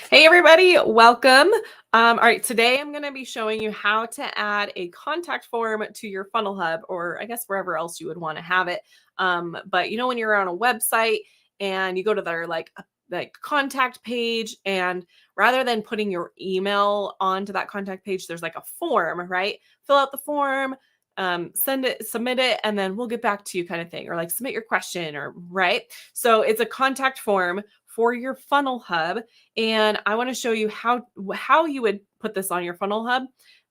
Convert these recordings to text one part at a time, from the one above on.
Hey everybody, welcome. All right, today I'm going to be showing you how to add a contact form to your funnel hub, or I guess wherever else you would want to have it. But when you're on a website and you go to their like contact page, and rather than putting your email onto that contact page, there's like a form, right? Fill out the form, send it, submit it, and then we'll get back to you kind of thing, or like submit your question, or right. So it's a contact form for your funnel hub. And I want to show you how you would put this on your funnel hub,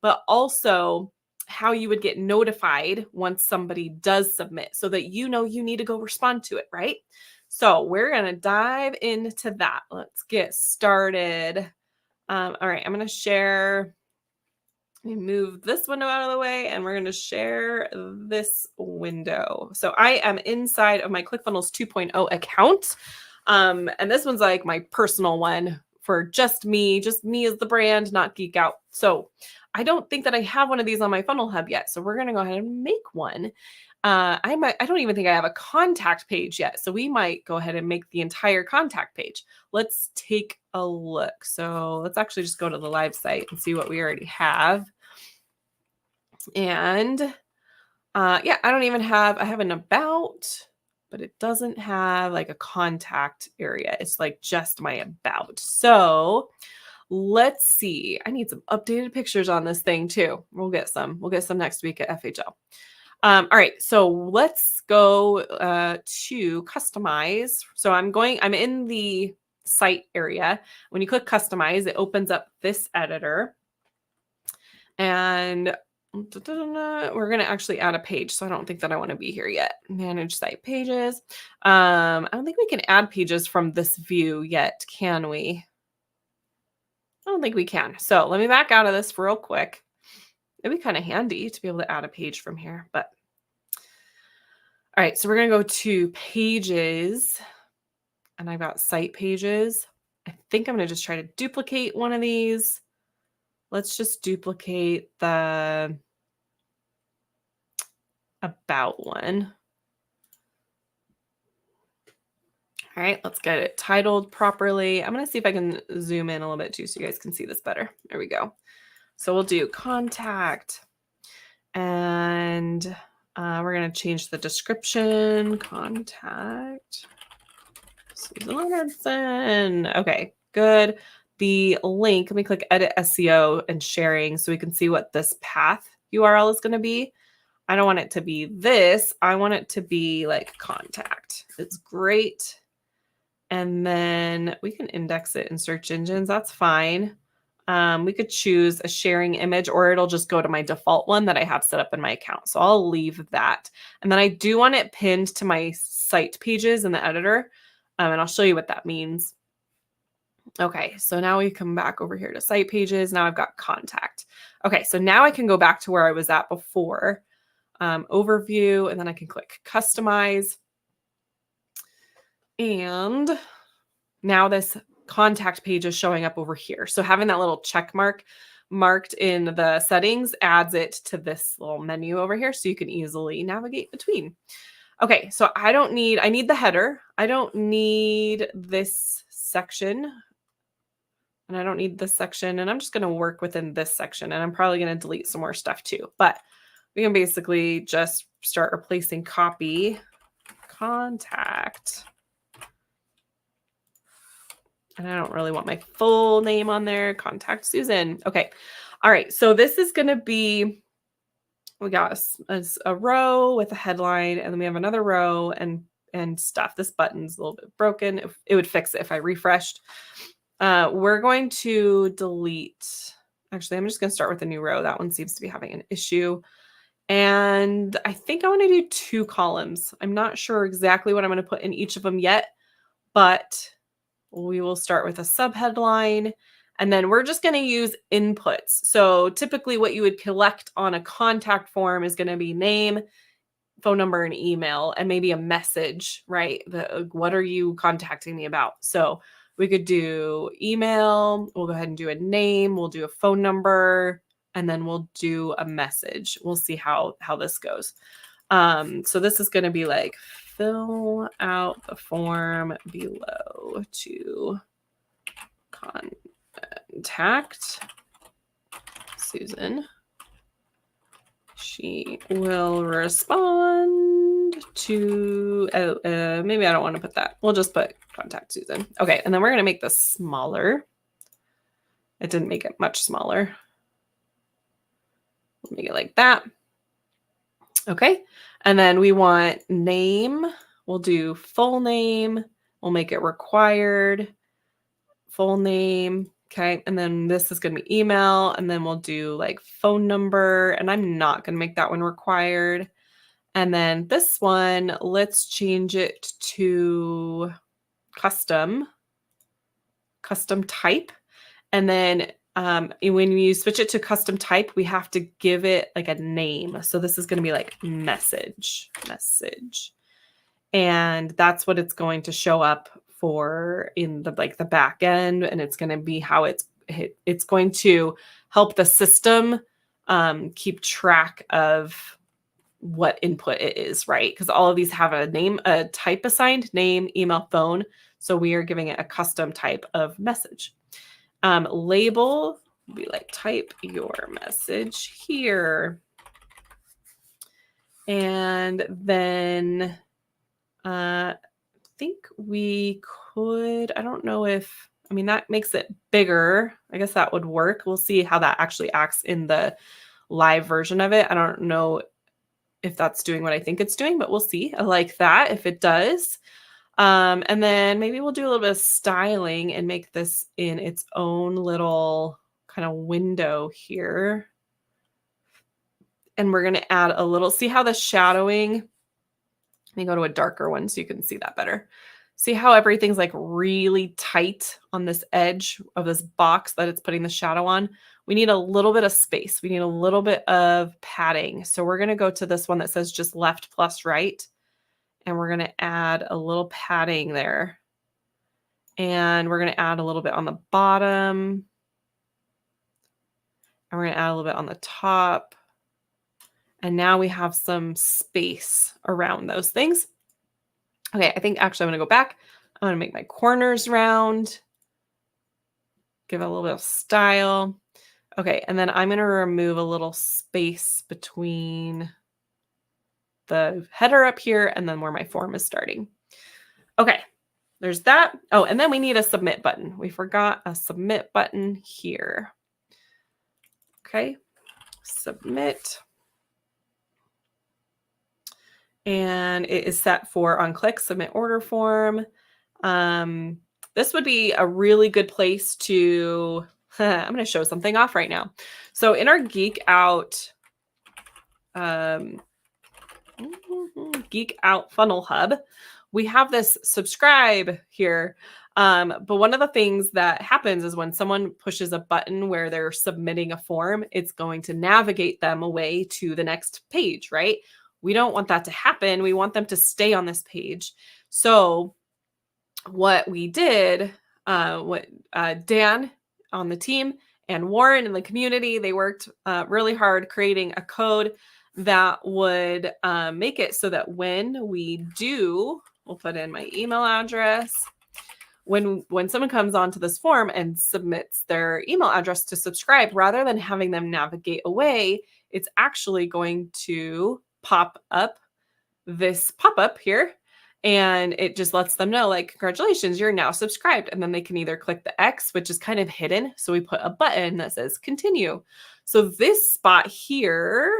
but also how you would get notified once somebody does submit so that you need to go respond to it, right? So we're going to dive into that. Let's get started. All right, I'm going to share. Let me move this window out of the way, and we're going to share this window. So I am inside of my ClickFunnels 2.0 account. And this one's like my personal one for just me as the brand, not GeekOut. So I don't think that I have one of these on my funnel hub yet. So we're going to go ahead and make one. I don't even think I have a contact page yet. So we might go ahead and make the entire contact page. Let's take a look. So let's actually just go to the live site and see what we already have. And I don't even have, I have an about, but it doesn't have like a contact area. It's like just my about. So let's see. I need some updated pictures on this thing too. We'll get some next week at FHL. All right, so let's go to customize. So I'm in the site area. When you click customize, it opens up this editor, and we're going to actually add a page. So I don't think that I want to be here yet. Manage site pages. I don't think we can add pages from this view yet, can we? I don't think we can. So let me back out of this real quick. It'd be kind of handy to be able to add a page from here, but all right, so we're going to go to pages, and I've got site pages. I think I'm going to just try to duplicate one of these. Let's just duplicate the about one. All right, let's get it titled properly. I'm going to see if I can zoom in a little bit too so you guys can see this better. There we go. So we'll do contact, and we're going to change the description. Contact Susan Leonardson. Okay, good. The link, let me click edit SEO and sharing so we can see what this path URL is going to be. I don't want it to be this. I want it to be like contact. It's great. And then we can index it in search engines. That's fine. We could choose a sharing image, or it'll just go to my default one that I have set up in my account. So I'll leave that. And then I do want it pinned to my site pages in the editor. And I'll show you what that means. Okay, so now we come back over here to site pages. Now I've got contact. Okay, so now I can go back to where I was at before. Overview, and then I can click customize. And now this contact page is showing up over here. So having that little check mark marked in the settings adds it to this little menu over here so you can easily navigate between. Okay, so I need the header. I don't need this section. And I don't need this section. And I'm just going to work within this section. And I'm probably going to delete some more stuff too. But we can basically just start replacing copy, contact. And I don't really want my full name on there. Contact Susan. Okay. All right. So this is going to be, we got a row with a headline, and then we have another row and stuff. This button's a little bit broken. It would fix it if I refreshed. We're going to delete. Actually, I'm just going to start with a new row. That one seems to be having an issue. And I think I want to do 2 columns. I'm not sure exactly what I'm going to put in each of them yet, but we will start with a subheadline, and then we're just going to use inputs. So typically what you would collect on a contact form is going to be name, phone number, and email, and maybe a message, right? What are you contacting me about? So we could do email. We'll go ahead and do a name. We'll do a phone number, and then we'll do a message. We'll see how this goes. So this is going to be like, fill out the form below to contact contact Susan. She will respond to, maybe I don't want to put that. We'll just put contact Susan. Okay. And then we're going to make this smaller. It didn't make it much smaller. We'll make it like that. Okay. And then we want name. We'll do full name. We'll make it required. Full name. Okay. And then this is going to be email. And then we'll do like phone number. And I'm not going to make that one required. And then this one, let's change it to custom type. And then when you switch it to custom type, we have to give it like a name. So this is going to be like message. And that's what it's going to show up for in the like the back end. And it's going to be how it's going to help the system keep track of what input it is, right? Because all of these have a name, a type assigned, name, email, phone. So we are giving it a custom type of message. Label will be like type your message here. And then I think we could, I don't know if, I mean, that makes it bigger. I guess that would work. We'll see how that actually acts in the live version of it. I don't know if that's doing what I think it's doing, but we'll see. I like that if it does. And then maybe we'll do a little bit of styling and make this in its own little kind of window here. And we're going to add a little, see how the shadowing, let me go to a darker one so you can see that better. See how everything's like really tight on this edge of this box that it's putting the shadow on? We need a little bit of space. We need a little bit of padding. So we're going to go to this one that says just left plus right. And we're going to add a little padding there. And we're going to add a little bit on the bottom. And we're going to add a little bit on the top. And now we have some space around those things. Okay, I think actually I'm going to go back. I'm going to make my corners round. Give it a little bit of style. Okay, and then I'm going to remove a little space between the header up here and then where my form is starting. Okay, there's that. Oh, and then we need a submit button. We forgot a submit button here. Okay, submit. And it is set for on click submit order form. This would be a really good place to, I'm going to show something off right now. So in our GeekOut, GeekOut Funnel Hub, we have this subscribe here. But one of the things that happens is when someone pushes a button where they're submitting a form, it's going to navigate them away to the next page, right? We don't want that to happen. We want them to stay on this page. So what we did, Dan on the team and Warren in the community, they worked really hard creating a code that would make it so that when we do, we'll put in my email address. When someone comes onto this form and submits their email address to subscribe, rather than having them navigate away, it's actually going to pop up this pop-up here. And it just lets them know, like, congratulations, you're now subscribed. And then they can either click the X, which is kind of hidden. So we put a button that says continue. So this spot here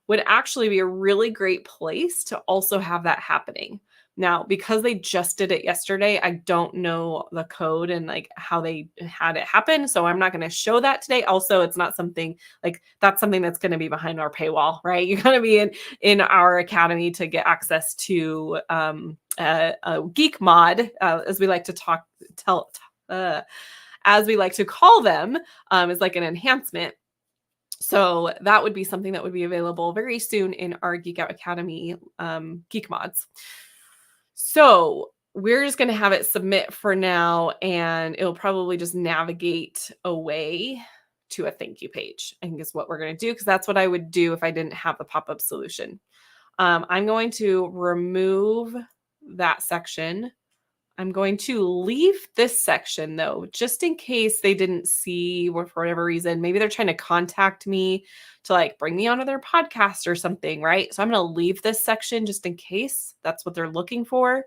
would actually be a really great place to also have that happening. Now, because they just did it yesterday, I don't know the code and like how they had it happen. So I'm not going to show that today. Also, it's not something like that's something that's going to be behind our paywall, right? You're going to be in our academy to get access to a geek mod, as we like to as we like to call them, is like an enhancement. So that would be something that would be available very soon in our GeekOut Academy geek mods. So we're just going to have it submit for now, and it'll probably just navigate away to a thank you page. I think is what we're going to do, because that's what I would do if I didn't have the pop-up solution. I'm going to remove that section. I'm going to leave this section though, just in case they didn't see or for whatever reason, maybe they're trying to contact me to like bring me onto their podcast or something, right? So I'm going to leave this section just in case that's what they're looking for.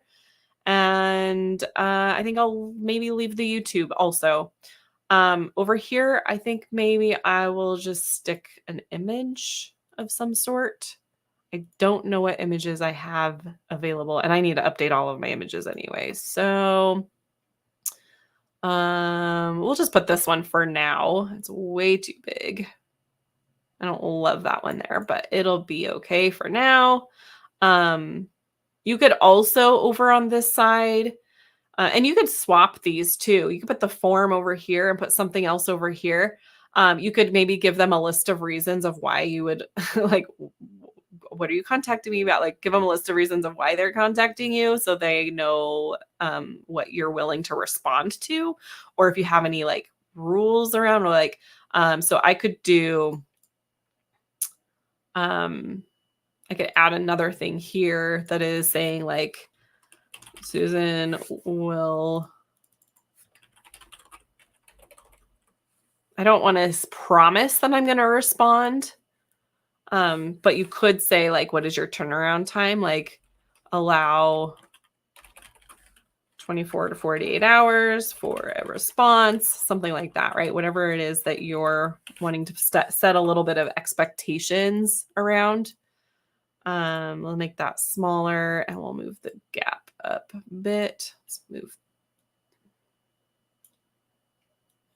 And I think I'll maybe leave the YouTube also. Over here, I think maybe I will just stick an image of some sort. I don't know what images I have available, and I need to update all of my images anyway. So we'll just put this one for now. It's way too big. I don't love that one there, but it'll be okay for now. You could also over on this side, and you could swap these too. You could put the form over here and put something else over here. You could maybe give them a list of reasons of why you would like, what are you contacting me about? Like give them a list of reasons of why they're contacting you so they know what you're willing to respond to, or if you have any like rules around or like, so I could do, I could add another thing here that is saying like, Susan will, I don't want to promise that I'm going to respond. But you could say like, what is your turnaround time? Like allow 24 to 48 hours for a response, something like that, right? Whatever it is that you're wanting to set a little bit of expectations around. We'll make that smaller and we'll move the gap up a bit. Let's move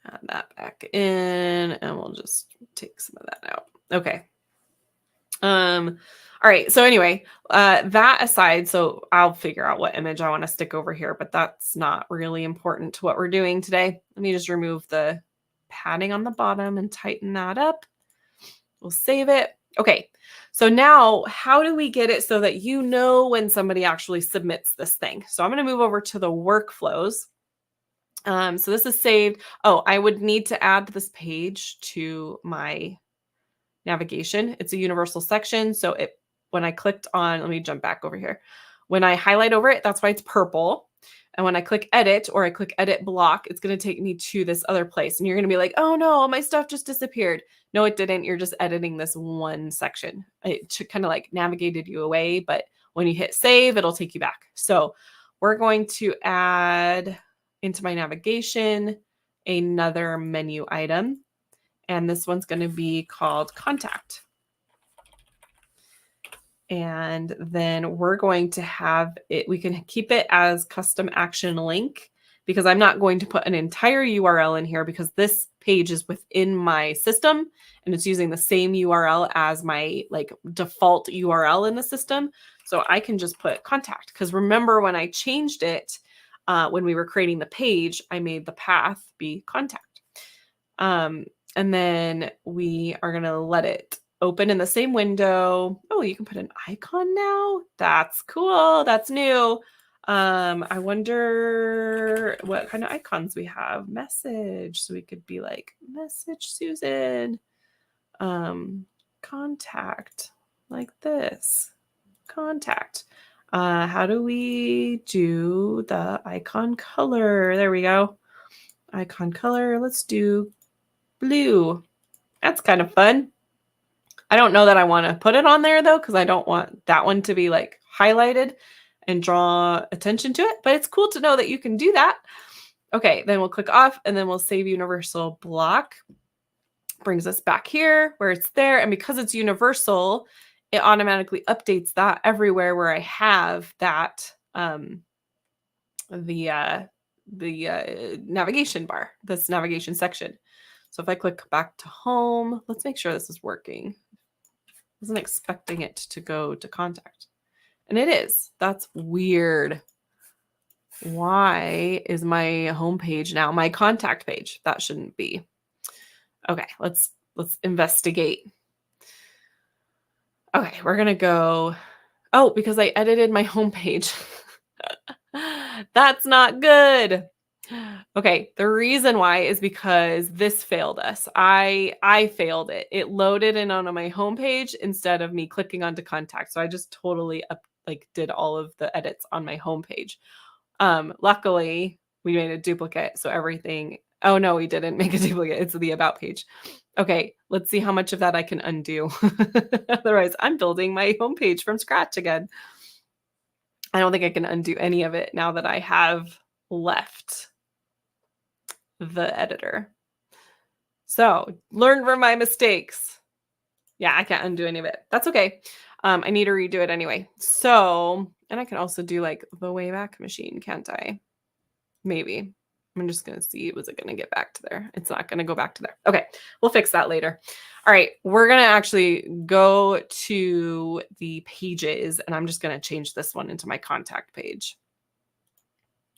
add that back in and we'll just take some of that out. Okay. All right. So anyway, that aside, so I'll figure out what image I want to stick over here, but that's not really important to what we're doing today. Let me just remove the padding on the bottom and tighten that up. We'll save it. Okay. So now how do we get it so that you know when somebody actually submits this thing? So I'm going to move over to the workflows. So this is saved. Oh, I would need to add this page to my navigation. It's a universal section. So when I clicked on, let me jump back over here. When I highlight over it, that's why it's purple. And when I click edit or I click edit block, it's going to take me to this other place. And you're going to be like, oh no, my stuff just disappeared. No, it didn't. You're just editing this one section. It kind of like navigated you away, but when you hit save, it'll take you back. So we're going to add into my navigation another menu item. And this one's going to be called contact. And then we're going to have it, we can keep it as custom action link because I'm not going to put an entire URL in here because this page is within my system and it's using the same URL as my like default URL in the system. So I can just put contact because remember when I changed it, when we were creating the page, I made the path be contact. And then we are going to let it open in the same window. Oh, you can put an icon now. That's cool. That's new. I wonder what kind of icons we have. Message. So we could be like, message Susan. Contact. Like this. Contact. How do we do the icon color? There we go. Icon color. Let's do blue. That's kind of fun. I don't know that I want to put it on there though, because I don't want that one to be like highlighted and draw attention to it, but it's cool to know that you can do that. Okay, then we'll click off and then we'll save universal block. Brings us back here where it's there. And because it's universal, it automatically updates that everywhere where I have that, the navigation bar, this navigation section. So if I click back to home, let's make sure this is working. I wasn't expecting it to go to contact. And it is. That's weird. Why is my home page now my contact page? That shouldn't be. Okay, let's investigate. Okay, we're going to go. Oh, because I edited my home page. That's not good. Okay, the reason why is because this failed us. I failed it. It loaded in on my homepage instead of me clicking onto contact. So I just totally did all of the edits on my homepage. Luckily, we made a duplicate. So everything, oh no, we didn't make a duplicate. It's the about page. Okay, let's see how much of that I can undo. Otherwise, I'm building my homepage from scratch again. I don't think I can undo any of it now that I have left the editor. So learn from my mistakes. Yeah, I can't undo any of it. That's okay. I need to redo it anyway. So, and I can also do like the Wayback Machine, can't I? Maybe. I'm just going to see, was it going to get back to there? It's not going to go back to there. Okay, we'll fix that later. All right, we're going to actually go to the pages, and I'm just going to change this one into my contact page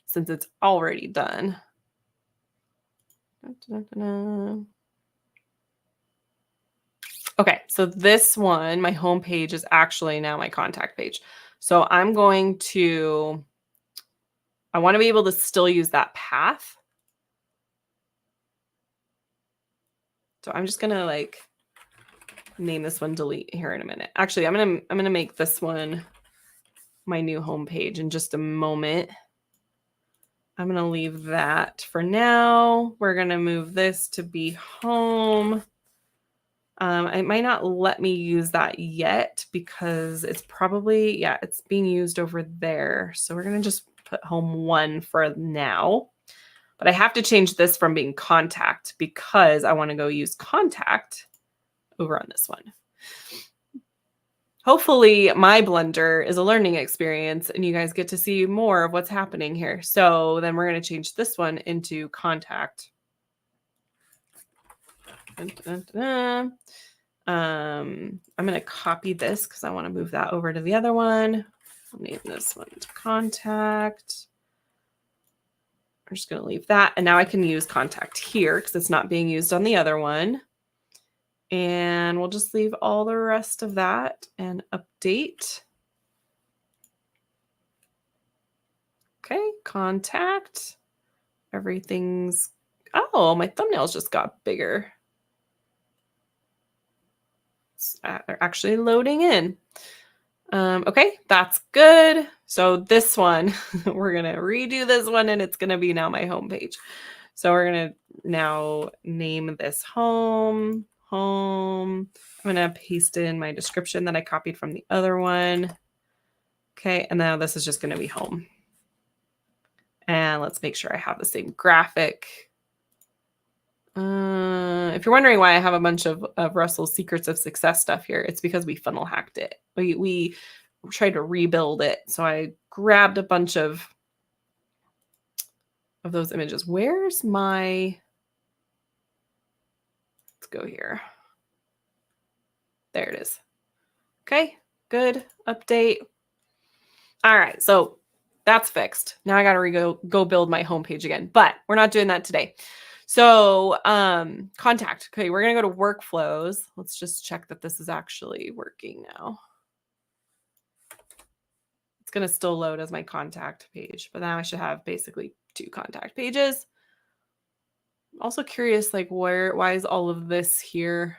since it's already done. Okay, so this one, my home page, is actually now my contact page. So I'm going to, I want to be able to still use that path. So I'm just going to like name this one delete here in a minute. Actually, I'm going to make this one my new home page in just a moment. I'm going to leave that for now. We're going to move this to be home. It might not let me use that yet because it's probably, yeah, it's being used over there. So we're going to just put home 1 for now. But I have to change this from being contact because I want to go use contact over on this one. Hopefully my blender is a learning experience and you guys get to see more of what's happening here. So then we're going to change this one into contact. Dun, dun, dun, dun. I'm going to copy this because I want to move that over to the other one. I'll name this one to contact. I'm just going to leave that. And now I can use contact here because it's not being used on the other one. And we'll just leave all the rest of that and update. Okay, contact. Everything's, oh, my thumbnails just got bigger. They're actually loading in. Okay, that's good. So this one, we're going to redo this one and it's going to be now my home page. So we're going to now name this home. I'm going to paste in my description that I copied from the other one. Okay, and now this is just going to be home. And let's make sure I have the same graphic. If you're wondering why I have a bunch of Russell's Secrets of Success stuff here, it's because we funnel hacked it. We tried to rebuild it. So I grabbed a bunch of those images. Where's my, let's go here. There it is. Okay, good update. All right, so that's fixed. Now I got to go build my homepage again, but we're not doing that today. So contact. Okay, we're going to go to workflows. Let's just check that this is actually working now. It's going to still load as my contact page, but now I should have basically 2 contact pages. I'm also curious, like why is all of this here?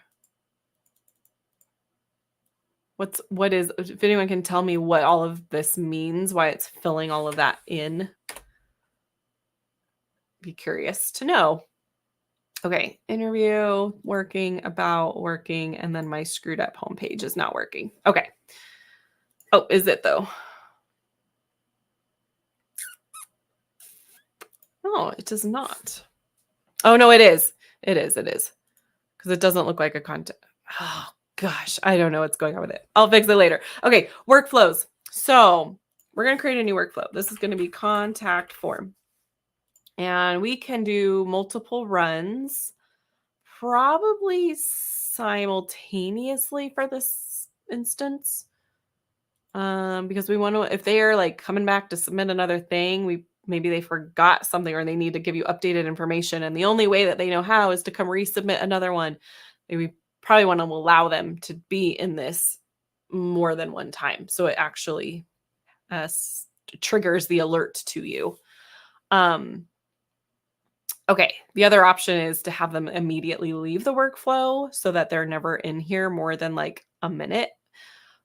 What is, if anyone can tell me what all of this means, why it's filling all of that in? Be curious to know. Okay, interview, working, about, working, and then my screwed up homepage is not working. Okay. Oh, is it though? Oh, it does not. Oh, no, it is. It is. Because it doesn't look like a content. Oh, gosh. I don't know what's going on with it. I'll fix it later. Okay, workflows. So we're going to create a new workflow. This is going to be contact form. And we can do multiple runs, probably simultaneously for this instance. Because we want to, if they are like coming back to submit another thing, maybe they forgot something or they need to give you updated information. And the only way that they know how is to come resubmit another one. We probably want to allow them to be in this more than one time. So it actually triggers the alert to you. Okay, the other option is to have them immediately leave the workflow so that they're never in here more than like a minute.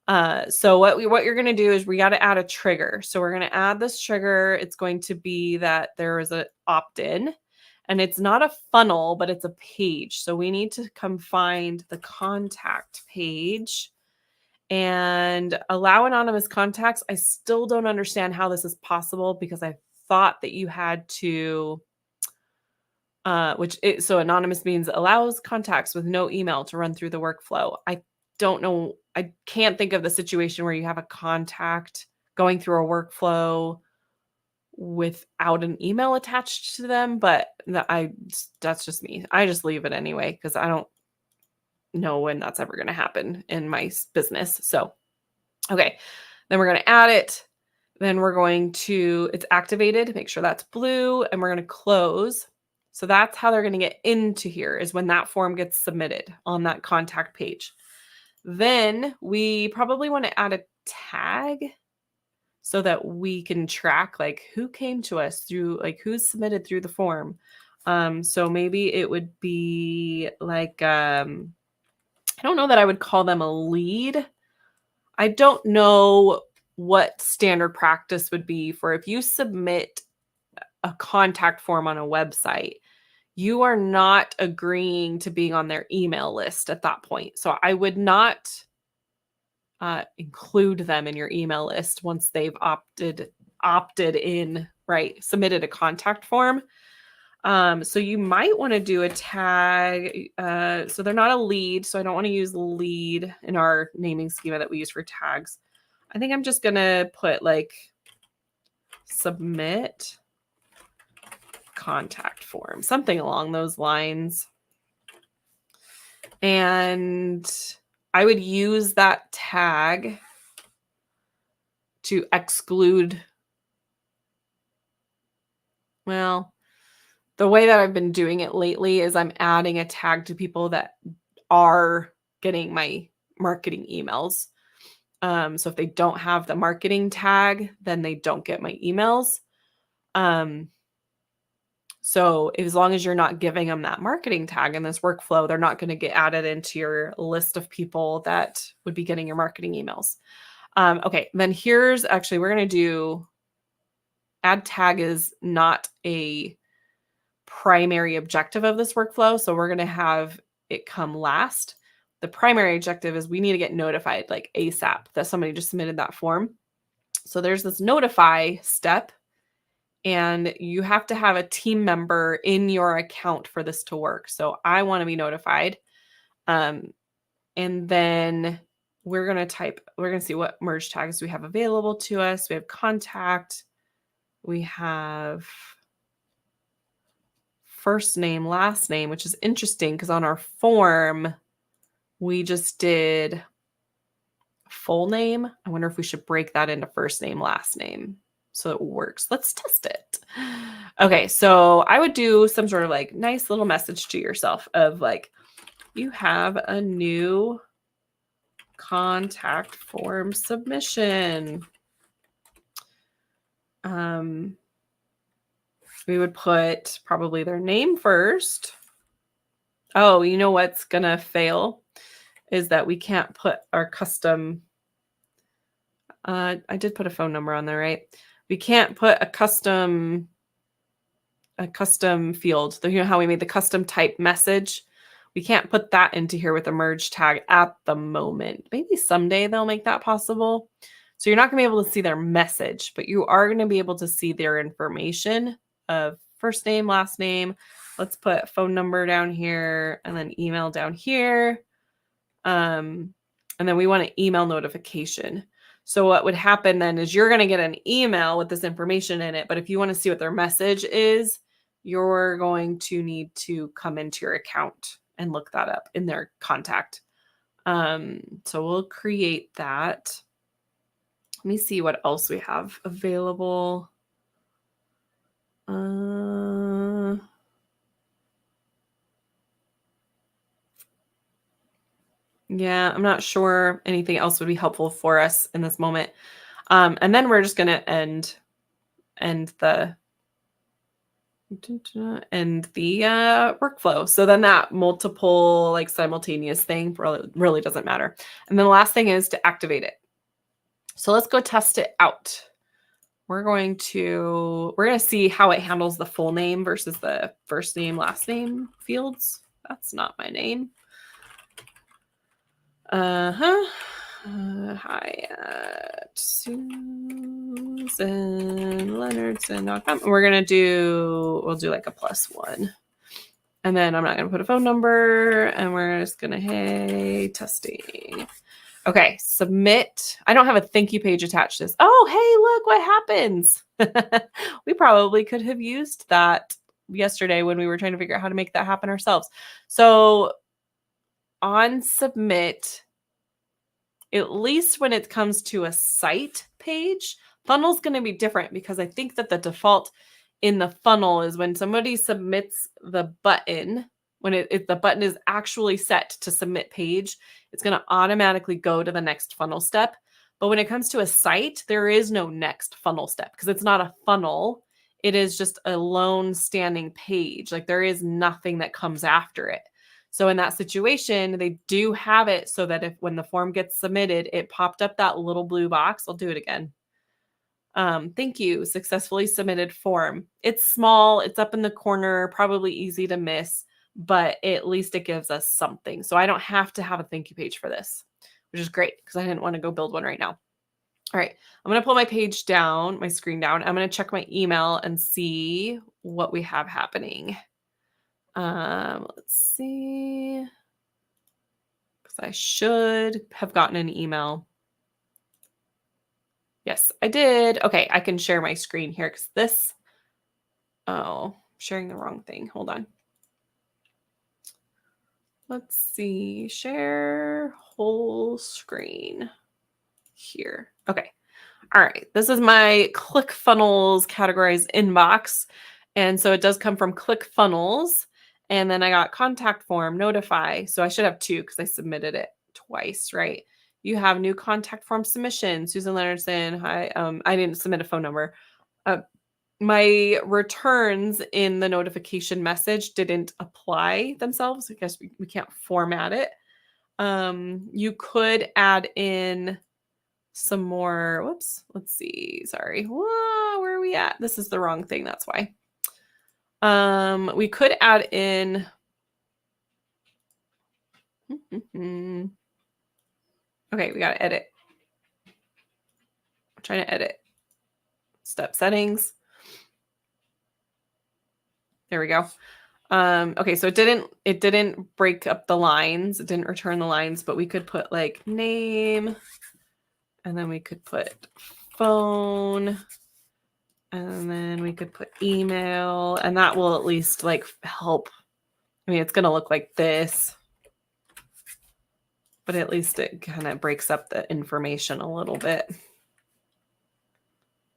So what you're going to do is we got to add a trigger. So we're going to add this trigger. It's going to be that there is an opt-in, and it's not a funnel, but it's a page. So we need to come find the contact page and allow anonymous contacts. I still don't understand how this is possible because I thought that you had to, so anonymous means allows contacts with no email to run through the workflow. I don't know. I can't think of the situation where you have a contact going through a workflow without an email attached to them, but that's just me. I just leave it anyway because I don't know when that's ever going to happen in my business. So, okay, then we're going to add it. Then we're going to, it's activated, make sure that's blue, and we're going to close. So that's how they're going to get into here, is when that form gets submitted on that contact page. Then we probably want to add a tag so that we can track like who came to us through, like who's submitted through the form. So maybe it would be like, I don't know that I would call them a lead. I don't know what standard practice would be for if you submit a contact form on a website, you are not agreeing to being on their email list at that point. So I would not include them in your email list once they've opted in, right? Submitted a contact form. So you might want to do a tag. So they're not a lead. So I don't want to use lead in our naming schema that we use for tags. I think I'm just going to put like submit contact form, something along those lines. And I would use that tag to exclude, well, the way that I've been doing it lately is I'm adding a tag to people that are getting my marketing emails. So if they don't have the marketing tag, then they don't get my emails. So as long as you're not giving them that marketing tag in this workflow, they're not going to get added into your list of people that would be getting your marketing emails. Okay, then here's actually, we're going to do add tag is not a primary objective of this workflow. So we're going to have it come last. The primary objective is we need to get notified like ASAP that somebody just submitted that form. So there's this notify step, and you have to have a team member in your account for this to work. So I want to be notified. And then we're going to see what merge tags we have available to us. We have contact. We have first name, last name, which is interesting because on our form, we just did full name. I wonder if we should break that into first name, last name so it works. Let's test it. Okay, so I would do some sort of like nice little message to yourself of like, you have a new contact form submission. We would put probably their name first. Oh, you know what's gonna fail is that we can't put our custom. I did put a phone number on there, right? We can't put a custom field. You know how we made the custom type message? We can't put that into here with a merge tag at the moment. Maybe someday they'll make that possible. So you're not going to be able to see their message, but you are going to be able to see their information of first name, last name. Let's put phone number down here and then email down here. And then we want an email notification. So what would happen then is you're going to get an email with this information in it. But if you want to see what their message is, you're going to need to come into your account and look that up in their contact. So we'll create that. Let me see what else we have available. Yeah, I'm not sure anything else would be helpful for us in this moment. And then we're just going to end the and the workflow. So then that multiple like simultaneous thing really doesn't matter. And then the last thing is to activate it. So let's go test it out. We're going to see how it handles the full name versus the first name, last name fields. That's not my name. Hi at SusanLeonardson.com. We'll do like a +1. And then I'm not going to put a phone number, and we're just going to, hey, testing. Okay, submit. I don't have a thank you page attached to this. Oh, hey, look what happens. We probably could have used that yesterday when we were trying to figure out how to make that happen ourselves. So on submit, at least when it comes to a site page, funnel's going to be different because I think that the default in the funnel is when somebody submits the button, when the button is actually set to submit page, it's going to automatically go to the next funnel step. But when it comes to a site, there is no next funnel step because it's not a funnel. It is just a lone standing page. Like there is nothing that comes after it. So in that situation, they do have it so that when the form gets submitted, it popped up that little blue box. I'll do it again. Thank you, successfully submitted form. It's small, it's up in the corner, probably easy to miss, but at least it gives us something. So I don't have to have a thank you page for this, which is great because I didn't want to go build one right now. All right, I'm going to pull my page down, my screen down. I'm going to check my email and see what we have happening. Let's see, because I should have gotten an email. Yes, I did. Okay, I can share my screen here because sharing the wrong thing. Hold on. Let's see, share whole screen here. Okay. All right, this is my ClickFunnels categorized inbox. And so it does come from ClickFunnels. And then I got contact form, notify. So I should have 2 because I submitted it twice, right? You have new contact form submission. Susan Leonardson. Hi. I didn't submit a phone number. My returns in the notification message didn't apply themselves. I guess we can't format it. You could add in some more. Whoops. Let's see. Sorry. Whoa, where are we at? This is the wrong thing. That's why. We could add in. Okay, we got to edit. I'm trying to edit. Step settings. There we go. Okay, so it didn't break up the lines. It didn't return the lines, but we could put like name, and then we could put phone, and then we could put email, and that will at least like help. I mean, it's going to look like this, but at least it kind of breaks up the information a little bit.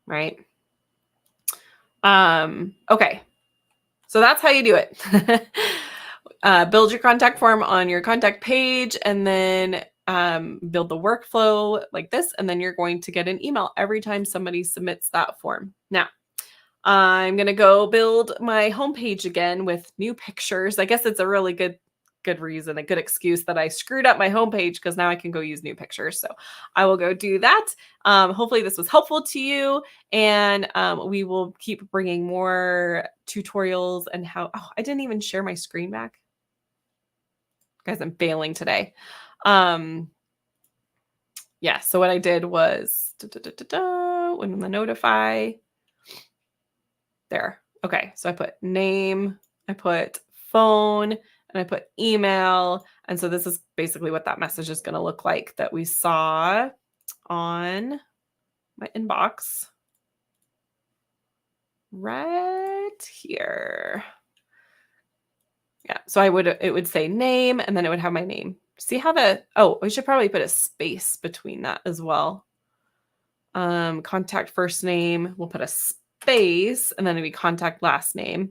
Right? Okay. So that's how you do it. Build your contact form on your contact page, and then build the workflow like this, and then you're going to get an email every time somebody submits that form. Now, I'm going to go build my homepage again with new pictures. I guess it's a really good reason, a good excuse that I screwed up my homepage because now I can go use new pictures. So I will go do that. Hopefully this was helpful to you, and we will keep bringing more tutorials and how. Oh, I didn't even share my screen back. Guys, I'm failing today. Yeah, so what I did was when the notify there. Okay, so I put name, I put phone, and I put email. And so this is basically what that message is going to look like that we saw on my inbox right here. Yeah, so it would say name, and then it would have my name. See how we should probably put a space between that as well. Contact first name, we'll put a space, and then it'd be contact last name.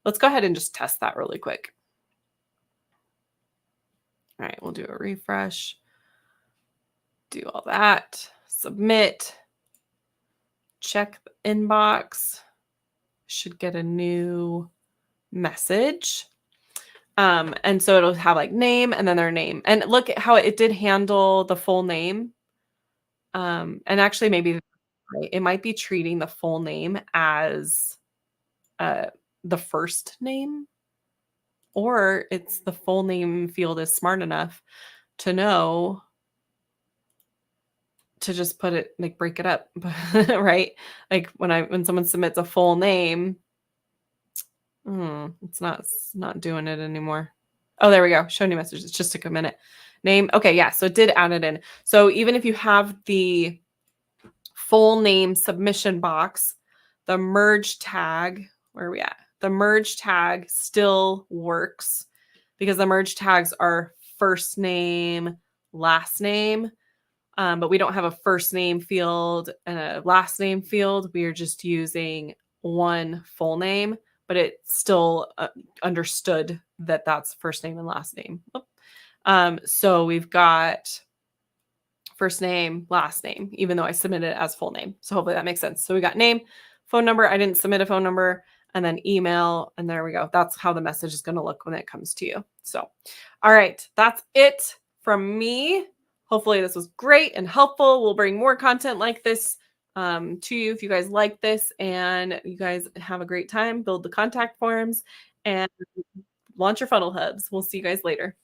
Let's go ahead and just test that really quick. All right, we'll do a refresh. Do all that. Submit. Check the inbox. should get a new message. And so it'll have like name and then their name. And look at how it did handle the full name. And actually maybe it might be treating the full name as uh, the first name, or it's the full name field is smart enough to know to just put it like break it up, right? Like when someone submits a full name, it's not doing it anymore. Oh, there we go. Show new message. It just took a minute. Name. Okay, yeah. So it did add it in. So even if you have the full name submission box, the merge tag, where are we at? The merge tag still works because the merge tags are first name, last name. But we don't have a first name field and a last name field. We are just using one full name, but it still understood that that's first name and last name. So we've got first name, last name, even though I submitted it as full name. So hopefully that makes sense. So we got name, phone number. I didn't submit a phone number, and then email. And there we go. That's how the message is going to look when it comes to you. So, all right, that's it from me. Hopefully this was great and helpful. We'll bring more content like this to you if you guys like this, and you guys have a great time. Build the contact forms and launch your funnel hubs. We'll see you guys later.